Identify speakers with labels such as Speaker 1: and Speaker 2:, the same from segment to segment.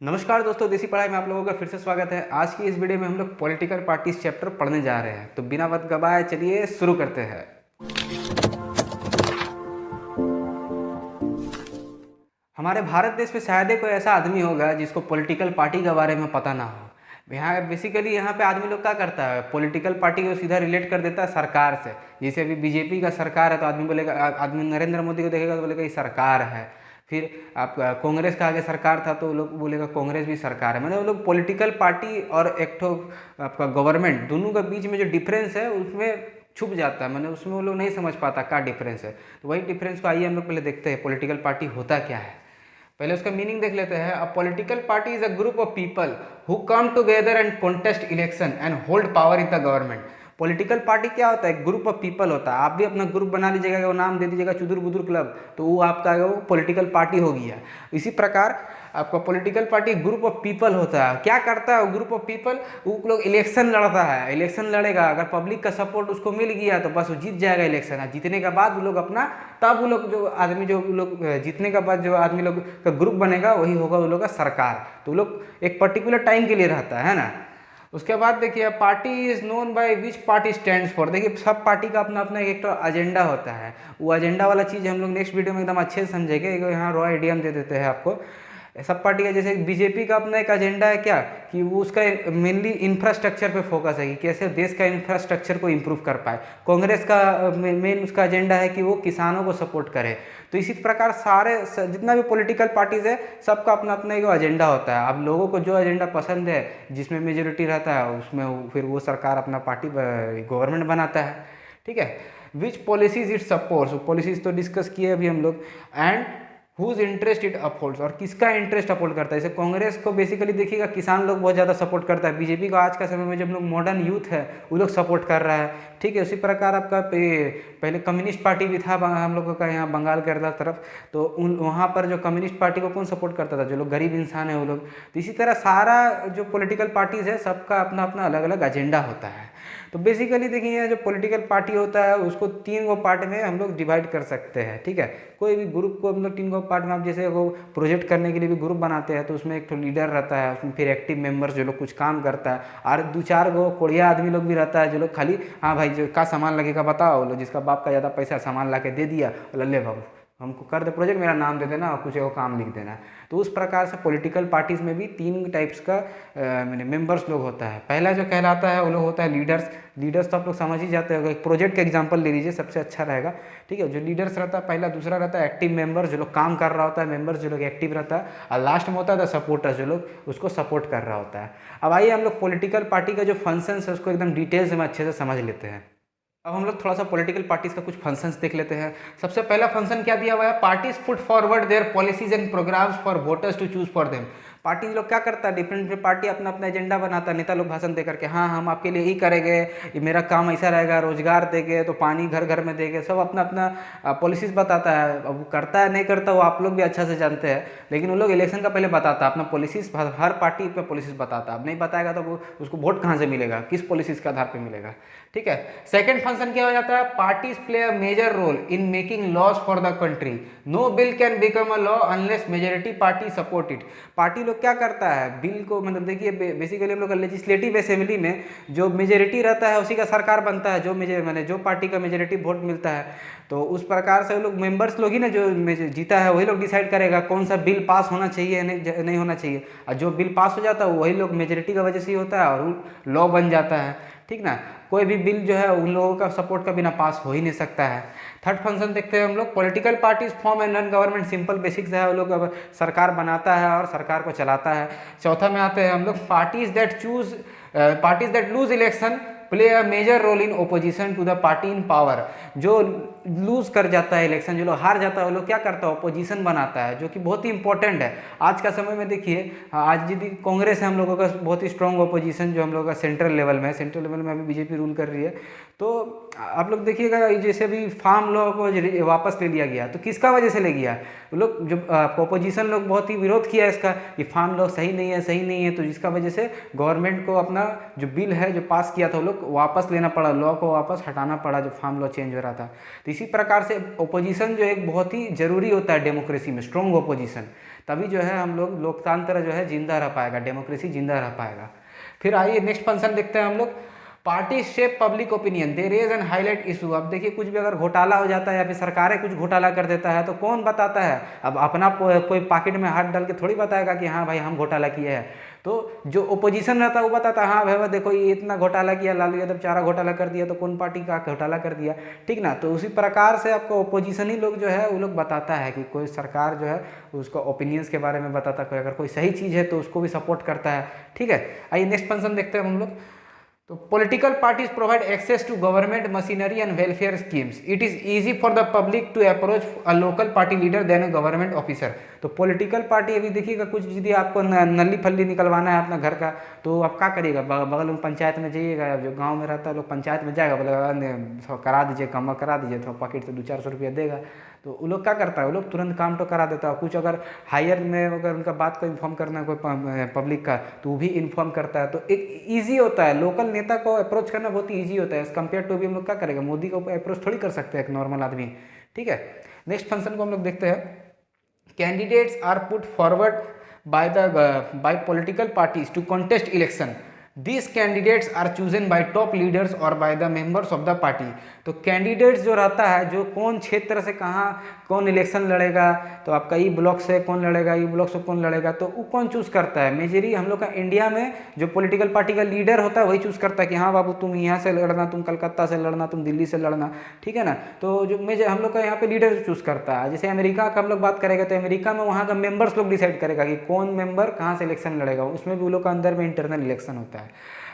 Speaker 1: नमस्कार दोस्तों, देसी पढ़ाई में आप लोगों का फिर से स्वागत है। आज की इस वीडियो में हम लोग पॉलिटिकल पार्टीज चैप्टर पढ़ने जा रहे हैं, तो बिना वक्त गवाए चलिए शुरू करते हैं। हमारे भारत देश में शायद ही कोई ऐसा आदमी होगा जिसको पॉलिटिकल पार्टी के बारे में पता ना हो। यहाँ पे आदमी लोग क्या करता है, पॉलिटिकल पार्टी को सीधा रिलेट कर देता है सरकार से। जैसे अभी बीजेपी का सरकार है तो आदमी बोलेगा, आदमी नरेंद्र मोदी को देखेगा तो बोलेगा ये सरकार है। फिर आपका कांग्रेस का आगे सरकार था तो लोग बोलेगा कांग्रेस भी सरकार है। मतलब वो लोग पॉलिटिकल पार्टी और एक ठो आपका गवर्नमेंट दोनों के बीच में जो डिफरेंस है उसमें छुप जाता है। मतलब उसमें वो लोग नहीं समझ पाता क्या डिफरेंस है। तो वही डिफरेंस को आइए हम लोग पहले देखते हैं, पॉलिटिकल पार्टी होता क्या है। पहले उसका मीनिंग देख लेते हैं। A political party is a group of people who come together and contest election and hold power in the government. Political party क्या होता है? ग्रुप ऑफ पीपल होता है। आप भी अपना ग्रुप बना लीजिएगा, वो नाम दे दीजिएगा चुदुर बुदुर क्लब, तो वो आपका वो पॉलिटिकल पार्टी हो गया। इसी प्रकार आपका political party group of people होता है। क्या करता है वो ग्रुप ऑफ पीपल? वो लोग इलेक्शन लड़ता है, इलेक्शन लड़ेगा, अगर पब्लिक का सपोर्ट उसको मिल गया तो बस वो जीत जाएगा इलेक्शन। जीतने के बाद वो लोग अपना, तब वो लोग जो आदमी जो लोग जीतने के बाद जो आदमी लोग का ग्रुप बनेगा वही होगा वो लोग का सरकार। तो वो लोग एक पर्टिकुलर टाइम के लिए रहता है ना। उसके बाद देखिए, party is known by which party stands for. देखिए सब पार्टी का अपना अपना एक तो एजेंडा होता है। वो एजेंडा वाला चीज़ हम लोग नेक्स्ट वीडियो में एकदम अच्छे से समझेंगे। यहाँ रॉ आइडिया दे देते हैं आपको। सब पार्टी का, जैसे बीजेपी का अपना एक एजेंडा है क्या, कि वो उसका मेनली इंफ्रास्ट्रक्चर पे फोकस है कि कैसे देश का इंफ्रास्ट्रक्चर को इम्प्रूव कर पाए। कांग्रेस का मेन उसका एजेंडा है कि वो किसानों को सपोर्ट करे। तो इसी प्रकार सारे जितना भी पॉलिटिकल पार्टीज है सबका अपना अपना एक एजेंडा होता है। अब लोगों को जो एजेंडा पसंद है, जिसमें मेजोरिटी रहता है, उसमें फिर वो सरकार अपना पार्टी गवर्नमेंट बनाता है। ठीक है। Which policies it supports, policies तो डिस्कस किए अभी हम लोग। And whose interest it upholds, और किसका इंटरेस्ट अपहोल्ड करता है। जैसे कांग्रेस को बेसिकली देखिएगा किसान लोग बहुत ज़्यादा सपोर्ट करता है। बीजेपी को आज का समय में जब लोग मॉडर्न यूथ है वो लोग सपोर्ट कर रहा है। ठीक है। उसी प्रकार आपका पहले कम्युनिस्ट पार्टी भी था हम लोगों का यहाँ बंगाल केरला तरफ, तो वहाँ पर जो कम्युनिस्ट पार्टी को कौन सपोर्ट करता था? जो लोग गरीब इंसान है वो लोग। तो इसी तरह सारा जो पॉलिटिकल पार्टीज है सबका अपना अपना अलग अलग एजेंडा होता है। तो बेसिकली देखिए, जो पॉलिटिकल पार्टी होता है उसको 3 पार्ट में हम लोग डिवाइड कर सकते हैं। ठीक है। कोई भी ग्रुप को हम लोग 3 पार्ट में, आप जैसे वो प्रोजेक्ट करने के लिए भी ग्रुप बनाते हैं तो उसमें एक तो लीडर रहता है, उसमें फिर एक्टिव मेंबर्स जो लोग कुछ काम करता है, और 2-4 गो कोढ़िया आदमी लोग भी रहता है जो लोग खाली हाँ भाई जो का सामान लगेगा बताओ, लो जिसका बाप का ज़्यादा पैसा सामान ला के दे दिया, ले बाबू हमको कर दे प्रोजेक्ट, मेरा नाम दे देना और कुछ एगो काम लिख देना। तो उस प्रकार से पॉलिटिकल पार्टीज में भी 3 टाइप्स का मेंबर्स लोग होता है। पहला जो कहलाता है वो लोग होता है लीडर्स। लीडर्स तो आप लोग समझ ही जाते हो, एक प्रोजेक्ट का एग्जांपल ले लीजिए सबसे अच्छा रहेगा। ठीक है। जो लीडर्स रहता है पहला। दूसरा रहता है एक्टिव मेंबर, जो लोग काम कर रहा होता है, मेंबर्स जो लोग एक्टिव रहता है। और लास्ट में होता है द सपोर्टर, जो लोग उसको सपोर्ट कर रहा होता है। अब आइए हम लोग पॉलिटिकल पार्टी का जो फंक्शन है उसको एकदम डिटेल्स में अच्छे से समझ लेते हैं। अब हम लोग थोड़ा सा पॉलिटिकल पार्टीज का कुछ फंक्शंस देख लेते हैं। सबसे पहला फंक्शन क्या दिया हुआ है? Parties put forward their policies and programmes for voters to choose for them. Party लोग क्या करता है, डिफरेंट पार्टी अपना अपना एजेंडा बनाता है। नेता लोग भाषण दे करके हाँ हम आपके लिए ही करेंगे, ये मेरा काम ऐसा रहेगा, रोजगार देंगे तो पानी घर घर में देंगे, सब अपना अपना पॉलिसीज बताता है। अब वो करता है नहीं करता वो आप लोग भी अच्छा से जानते हैं, लेकिन वो लोग इलेक्शन का पहले बताता है अपना पॉलिसीज। हर पार्टी अपना पॉलिसीज बताता है। अब नहीं बताएगा तो वो उसको वोट कहाँ से मिलेगा, किस पॉलिसीज के आधार पर मिलेगा। ठीक है। सेकंड फंक्शन क्या हो जाता है? Parties play a major role in making laws for the country. No bill can become a law unless majority party support it. Party लोग क्या करता है, बिल को, मतलब देखिए बेसिकली हम लोग लेजिस्लेटिव असेंबली में जो मेजोरिटी रहता है उसी का सरकार बनता है। जो पार्टी का मेजोरिटी वोट मिलता है, तो उस प्रकार से वो लोग मेंबर्स लोग ही ना, जो जीता है वही लोग डिसाइड करेगा कौन सा बिल पास होना चाहिए नहीं होना चाहिए। और जो बिल पास हो जाता है वही लोग मेजोरिटी की वजह से ही होता है और लॉ बन जाता है। ठीक ना। कोई भी बिल जो है उन लोगों का सपोर्ट का बिना पास हो ही नहीं सकता है। थर्ड फंक्शन देखते हैं हम लोग, political parties form and run government. Simple basics है, वो लोग अब सरकार बनाता है और सरकार को चलाता है। चौथा में आते हैं हम लोग, parties that lose election play a major role in opposition to the party in power. जो लूज कर जाता है इलेक्शन, जो लोग हार जाता है वो लोग क्या करता है, ओपोजिशन बनाता है, जो कि बहुत ही इंपॉर्टेंट है आज का समय में। देखिए आज यदि कांग्रेस है हम लोगों का बहुत ही स्ट्रॉन्ग ओपोजिशन जो हम लोगों का सेंट्रल लेवल में अभी बीजेपी रूल कर रही है। तो आप लोग देखिएगा जैसे अभी फार्म लॉ को वापस ले लिया गया, तो किसका वजह से ले गया? लोग जो ओपोजिशन लोग बहुत ही विरोध किया इसका, ये फार्म लॉ सही नहीं है, तो जिसका वजह से गवर्नमेंट को अपना जो बिल है जो पास किया था वो लोग वापस लेना पड़ा, लॉ को वापस हटाना पड़ा, जो फार्म लॉ चेंज हो रहा था। तो इसी प्रकार से ओपोजिशन जो एक बहुत ही जरूरी होता है डेमोक्रेसी में, स्ट्रॉन्ग ओपोजिशन। तभी जो है हम लोग लोकतंत्र जो है जिंदा रह पाएगा, डेमोक्रेसी जिंदा रह पाएगा। फिर आइए नेक्स्ट फंक्शन देखते हैं हम लोग, party shape public opinion, they raise and highlight issue. अब देखिए कुछ भी अगर घोटाला हो जाता है या फिर सरकारें कुछ घोटाला कर देता है तो कौन बताता है? अब अपना कोई पॉकेट में हाथ डाल के थोड़ी बताएगा कि हाँ भाई हम घोटाला किए हैं। तो जो ओपोजिशन रहता है वो बताता है हाँ भाई देखो ये इतना घोटाला किया, लालू यादव चारा घोटाला कर दिया, तो कौन पार्टी का घोटाला कर दिया, ठीक ना। तो उसी प्रकार से आपको ओपोजिशन ही लोग जो है वो लोग बताता है कि कोई सरकार जो है उसको ओपिनियंस के बारे में बताता है, अगर कोई सही चीज़ है तो उसको भी सपोर्ट करता है, ठीक है। आइए नेक्स्ट फंक्शन देखते हैं हम लोग। तो political parties provide access to government machinery and welfare schemes, it is easy for the public to approach a local party leader then a government officer. तो पॉलिटिकल पार्टी अभी देखिएगा कुछ यदि आपको नली फल्ली निकलवाना है अपना घर का, तो आप क्या करिएगा, बगल में पंचायत में जाइएगा, जो गांव में रहता है लोग पंचायत में जाएगा, बोलेगा करा दीजिए, कम करा दीजिए, तो पॉकेट से 200-400 रुपया देगा, तो वो लोग क्या करता है, वो लोग तुरंत काम तो करा देता है। कुछ अगर हायर में अगर उनका बात को इन्फॉर्म करना है कोई पब्लिक का, तो वो भी इन्फॉर्म करता है। तो एक ईजी होता है, लोकल नेता को अप्रोच करना बहुत ही ईजी होता है एज कम्पेयर टू भी हम लोग क्या करेगा, मोदी को अप्रोच थोड़ी कर सकते हैं एक नॉर्मल आदमी, ठीक है। नेक्स्ट फंक्शन को हम लोग देखते हैं, candidates are put forward by political parties to contest election, this candidates are chosen by top leaders और by the members of the party. तो कैंडिडेट्स जो रहता है, जो कौन क्षेत्र से कहाँ कौन इलेक्शन लड़ेगा, तो आपका ई ब्लॉक से कौन लड़ेगा, ई ब्लॉक से कौन लड़ेगा, तो वो कौन चूज़ करता है? मेजरी हम लोग का इंडिया में जो पॉलिटिकल पार्टी का लीडर होता है वही चूज़ करता है कि हाँ बाबू तुम यहाँ से लड़ना, तुम कलकत्ता से लड़ना, तुम दिल्ली से लड़ना, ठीक है ना। तो जो हम लोग का यहाँ पे लीडर चूज़ करता है। जैसे अमेरिका का हम लोग बात करेंगे तो अमेरिका में वहाँ का मेंबर्स लोग डिसाइड करेगा कि कौन मेंबर कहाँ से इलेक्शन लड़ेगा, उसमें भी वो लोग का अंदर में इंटरनल इलेक्शन होता है।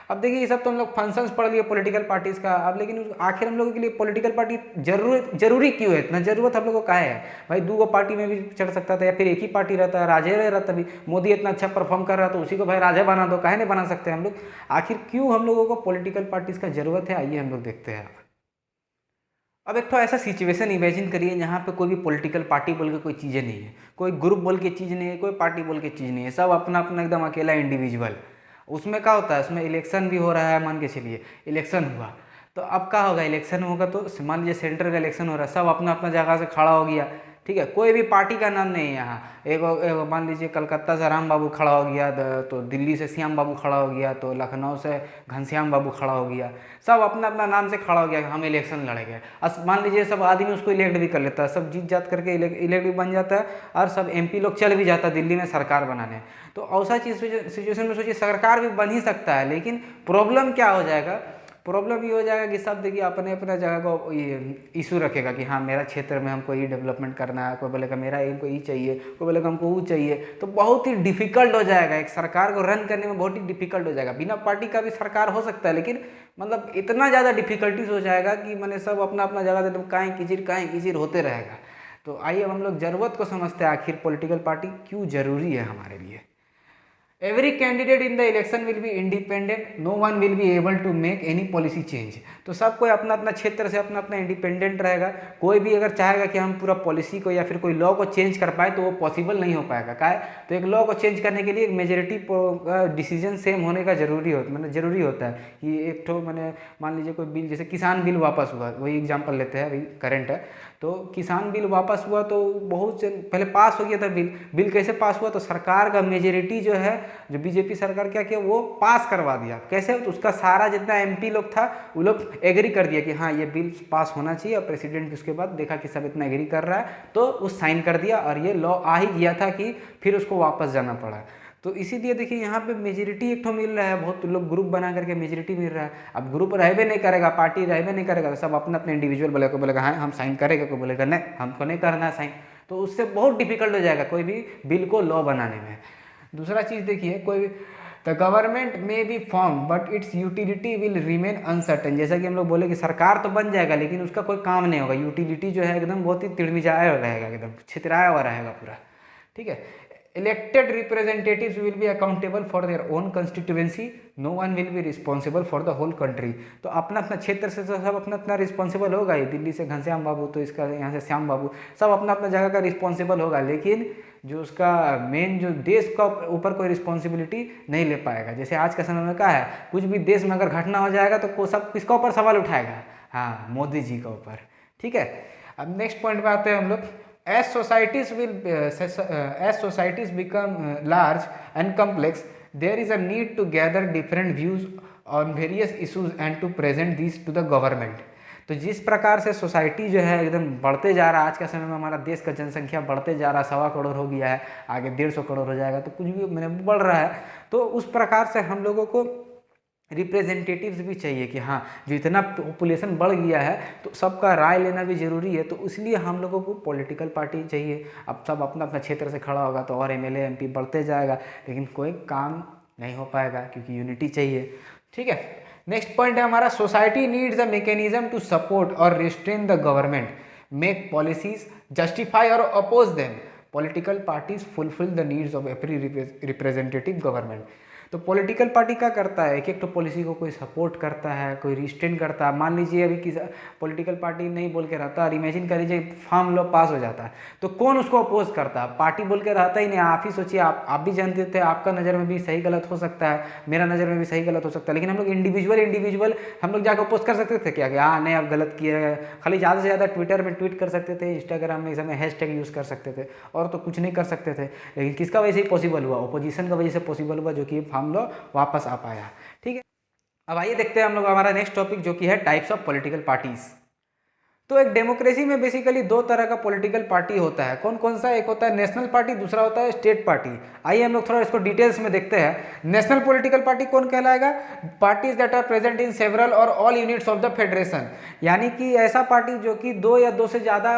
Speaker 1: अब देखिए ये सब तो हम लोग फंक्शंस पढ़ लिए पॉलिटिकल पार्टीज का, अब लेकिन आखिर हम लोगों के लिए पॉलिटिकल पार्टी जरूरी क्यों है, इतना जरूरत हम लोग को काहे है भाई? 2 पार्टी में भी चढ़ सकता था या फिर एक ही पार्टी रहता है, राजे रहता भी, मोदी इतना अच्छा परफॉर्म कर रहा तो उसी को भाई राजा बना दो, काहे नहीं बना सकते हम लोग? आखिर क्यों हम लोगों को पॉलिटिकल पार्टीज का जरूरत है, आइए हम लोग देखते हैं। अब एक तो ऐसा सिचुएशन इमेजिन करिए जहाँ पे कोई भी पॉलिटिकल पार्टी बोल के कोई चीज़ें नहीं है, कोई ग्रुप बोल के चीज़ नहीं है, कोई पार्टी बोल के चीज़ नहीं है, सब अपना अपना एकदम अकेला इंडिविजुअल। उसमें क्या होता है, उसमें इलेक्शन भी हो रहा है, मान के चलिए इलेक्शन हुआ तो अब क्या होगा, इलेक्शन होगा तो मान लीजिए सेंटर का इलेक्शन हो रहा है, सब अपना अपना जगह से खड़ा हो गया, ठीक है, कोई भी पार्टी का नाम नहीं है यहाँ। एक मान लीजिए कलकत्ता से राम बाबू खड़ा हो गया, तो दिल्ली से श्याम बाबू खड़ा हो गया, तो लखनऊ से घनश्याम बाबू खड़ा हो गया, सब अपना अपना नाम से खड़ा हो गया, हम इलेक्शन लड़ेंगे। मान लीजिए सब आदमी उसको इलेक्ट भी कर लेता है, सब जीत जात करके इलेक्ट भी बन जाता है, और सब MP लोग चल भी जाता है दिल्ली में सरकार बनाने। तो ऐसा चीज़ सिचुएशन में सोचिए सरकार भी बन ही सकता है, लेकिन प्रॉब्लम क्या हो जाएगा, प्रॉब्लम ये हो जाएगा कि सब देखिए अपने अपने जगह को इशू रखेगा कि हाँ मेरा क्षेत्र में हमको ये डेवलपमेंट करना है, कोई बोलेगा मेरा इनको ये चाहिए, कोई बोलेगा हमको वो चाहिए, तो बहुत ही डिफिकल्ट हो जाएगा, एक सरकार को रन करने में बहुत ही डिफिकल्ट हो जाएगा। बिना पार्टी का भी सरकार हो सकता है, लेकिन मतलब इतना ज़्यादा डिफिकल्टीज हो जाएगा कि मैंने सब अपना अपना जगह से काएँ कीचिर होते रहेगा। तो आइए हम लोग ज़रूरत को समझते हैं, आखिर पॉलिटिकल पार्टी क्यों ज़रूरी है हमारे लिए। Every candidate in the election will be independent. No one will be able to make any policy change. तो सब कोई अपना अपना क्षेत्र से अपना अपना इंडिपेंडेंट रहेगा। कोई भी अगर चाहेगा कि हम पूरा पॉलिसी को या फिर कोई लॉ को चेंज कर पाए तो वो पॉसिबल नहीं हो पाएगा। क्या है, तो एक लॉ को चेंज करने के लिए एक मेजोरिटी डिसीजन सेम होने का जरूरी होता है कि एक ठो मैंने मान लीजिए कोई बिल, जैसे किसान बिल वापस हुआ, वही एग्जाम्पल लेते हैं, अभी करंट है, तो किसान बिल वापस हुआ तो बहुत पहले पास हो गया था बिल कैसे पास हुआ, तो सरकार का मेजोरिटी जो है, जो बीजेपी सरकार क्या किया, वो पास करवा दिया। कैसे, तो उसका सारा जितना MP लोग था वो लोग एग्री कर दिया कि हाँ ये बिल पास होना चाहिए, और प्रेसिडेंट उसके बाद देखा कि सब इतना एग्री कर रहा है तो उस साइन कर दिया, और ये लॉ आ ही गया था कि फिर उसको वापस जाना पड़ा। तो इसीलिए देखिए यहाँ पे मेजोरिटी एक तो मिल रहा है, बहुत लोग ग्रुप बना करके मेजोरिटी मिल रहा है। अब ग्रुप रहबे नहीं करेगा, पार्टी रहबे नहीं करेगा, तो सब अपना अपने इंडिविजुअल बोलेगा हाँ हम साइन करेंगे, कोई बोलेगा नहीं हमको नहीं करना है साइन, तो उससे बहुत डिफिकल्ट हो जाएगा कोई भी बिल को लॉ बनाने में। दूसरा चीज़ देखिए, कोई द गवर्नमेंट में be form but its utility will remain uncertain. जैसा कि हम लोग बोले कि सरकार तो बन जाएगा लेकिन उसका कोई काम नहीं होगा, यूटिलिटी जो है एकदम बहुत ही तिड़मिजाया रहेगा, एकदम छितराया हुआ रहेगा पूरा, ठीक है। Elected representatives will be accountable for their own constituency. No one will be responsible for the whole country. तो अपना अपना क्षेत्र से तो सब अपना अपना रिस्पॉन्सिबल होगा ही, दिल्ली से घनश्याम बाबू तो इसका यहाँ से श्याम बाबू, सब अपना अपना जगह का रिस्पॉन्सिबल होगा, लेकिन जो उसका मेन जो देश का ऊपर कोई रिस्पॉन्सिबिलिटी नहीं ले पाएगा। जैसे आज का समय में क्या है, कुछ भी देश में अगर घटना हो जाएगा तो सब किसका ऊपर सवाल उठाएगा, हाँ मोदी जी का ऊपर, ठीक है। अब नेक्स्ट पॉइंट पे आते हैं हम लोग, as societies become large and complex, there is a need to gather different views on various issues and to present these to the government. तो जिस प्रकार से सोसाइटी जो है एकदम बढ़ते जा रहा है, आज के समय में हमारा देश का जनसंख्या बढ़ते जा रहा है, 1.25 करोड़ हो गया है, आगे 150 करोड़ हो जाएगा, तो कुछ भी मैंने बढ़ रहा है, तो उस प्रकार से हम लोगों को रिप्रेजेंटेटिव्स भी चाहिए कि हाँ जो इतना पॉपुलेशन बढ़ गया है तो सबका राय लेना भी ज़रूरी है, तो इसलिए हम लोगों को पॉलिटिकल पार्टी चाहिए। अब सब अपना अपना क्षेत्र से खड़ा होगा तो और एमएलए एमपी बढ़ते जाएगा, लेकिन कोई काम नहीं हो पाएगा क्योंकि यूनिटी चाहिए। ठीक है, नेक्स्ट पॉइंट है हमारा, society needs a mechanism to support और restrain the government, make policies, justify और oppose them. Political parties fulfil the needs of every representative government. तो पॉलिटिकल पार्टी क्या करता है, एक तो पॉलिसी को कोई सपोर्ट करता है, कोई रिस्ट्रेन करता है। मान लीजिए अभी किसी पॉलिटिकल पार्टी नहीं बोल के रहता और इमेजिन कर लीजिए फार्म लॉ पास हो जाता है, तो कौन उसको अपोज करता है? पार्टी बोल के रहता ही नहीं। आप ही सोचिए, आप भी जानते थे, आपका नज़र में भी सही गलत हो सकता है, मेरा नज़र में भी सही गलत हो सकता है, लेकिन हम लोग इंडिविजुअल हम लोग जाकर अपोज कर सकते थे क्या कि हाँ नहीं आप गलत किए? खाली ज़्यादा से ज़्यादा ट्विटर में ट्वीट कर सकते थे, इंस्टाग्राम में इसमें हैशटैग यूज़ कर सकते थे, और तो कुछ नहीं कर सकते थे। लेकिन किसका वजह से पॉसिबल हुआ? अपोजिशन का वजह से पॉसिबल हुआ, जो कि फार्म लॉ वापस आ पाया। ठीक है, अब आइए देखते हैं हम लोग हमारा नेक्स्ट टॉपिक, जो कि है टाइप्स ऑफ पॉलिटिकल पार्टीज। तो एक डेमोक्रेसी में बेसिकली दो तरह का पॉलिटिकल पार्टी होता है। कौन कौन सा? एक होता है नेशनल पार्टी, दूसरा होता है स्टेट पार्टी। आइए हम लोग थोड़ा इसको डिटेल्स में देखते हैं। नेशनल पॉलिटिकल पार्टी कौन कहलाएगा? Parties that are present in several और all units of the federation, यानी कि ऐसा पार्टी जो कि दो या दो से ज़्यादा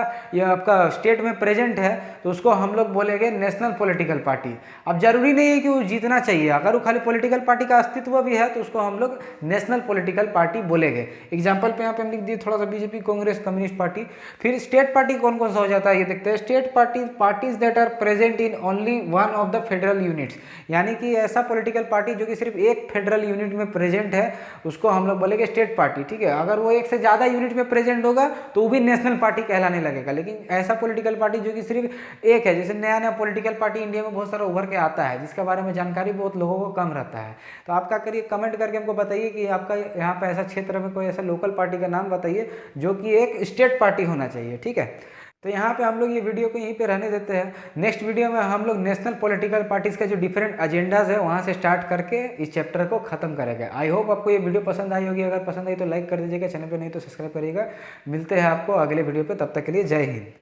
Speaker 1: आपका स्टेट में प्रेजेंट है, तो उसको हम लोग बोलेंगे नेशनल पॉलिटिकल पार्टी। अब जरूरी नहीं है कि वो जीतना चाहिए, अगर वो खाली पॉलिटिकल पार्टी का अस्तित्व भी है तो उसको हम लोग नेशनल पॉलिटिकल पार्टी बोलेंगे। एग्जाम्पल पे यहाँ पे हम लिख दिए थोड़ा सा, बीजेपी, कांग्रेस, कम्युनिस्ट पार्टी। फिर स्टेट पार्टी कौन कौन सा हो जाता है ये देखते हैं। State parties that are present in only one of the federal units, यानी कि ऐसा पॉलिटिकल पार्टी जो कि सिर्फ एक फेडरल यूनिट में प्रेजेंट है, उसको हम लोग बोलेंगे स्टेट पार्टी। ठीक है, अगर वो एक से ज़्यादा यूनिट में प्रेजेंट होगा तो वो भी नेशनल पार्टी कहलाने लगेगा। लेकिन ऐसा पॉलिटिकल पार्टी जो कि सिर्फ एक है, जैसे नया नया पॉलिटिकल पार्टी इंडिया में बहुत सारा उभर के आता है, जिसके बारे में जानकारी बहुत लोगों को कम रहता है, तो आप क्या करिए, कमेंट करके हमको बताइए कि आपका यहाँ पे ऐसा क्षेत्र में कोई ऐसा लोकल पार्टी का नाम बताइए जो कि एक स्टेट पार्टी होना चाहिए। ठीक है, तो यहाँ पे हम लोग ये वीडियो को यहीं पे रहने देते हैं। नेक्स्ट वीडियो में हम लोग नेशनल पॉलिटिकल पार्टीज का जो डिफरेंट एजेंडाज है वहाँ से स्टार्ट करके इस चैप्टर को खत्म करेंगे। आई होप आपको ये वीडियो पसंद आई होगी, अगर पसंद आई तो लाइक कर दीजिएगा, चैनल पे नहीं तो सब्सक्राइब करिएगा। मिलते हैं आपको अगले वीडियो पे, तब तक के लिए जय हिंद।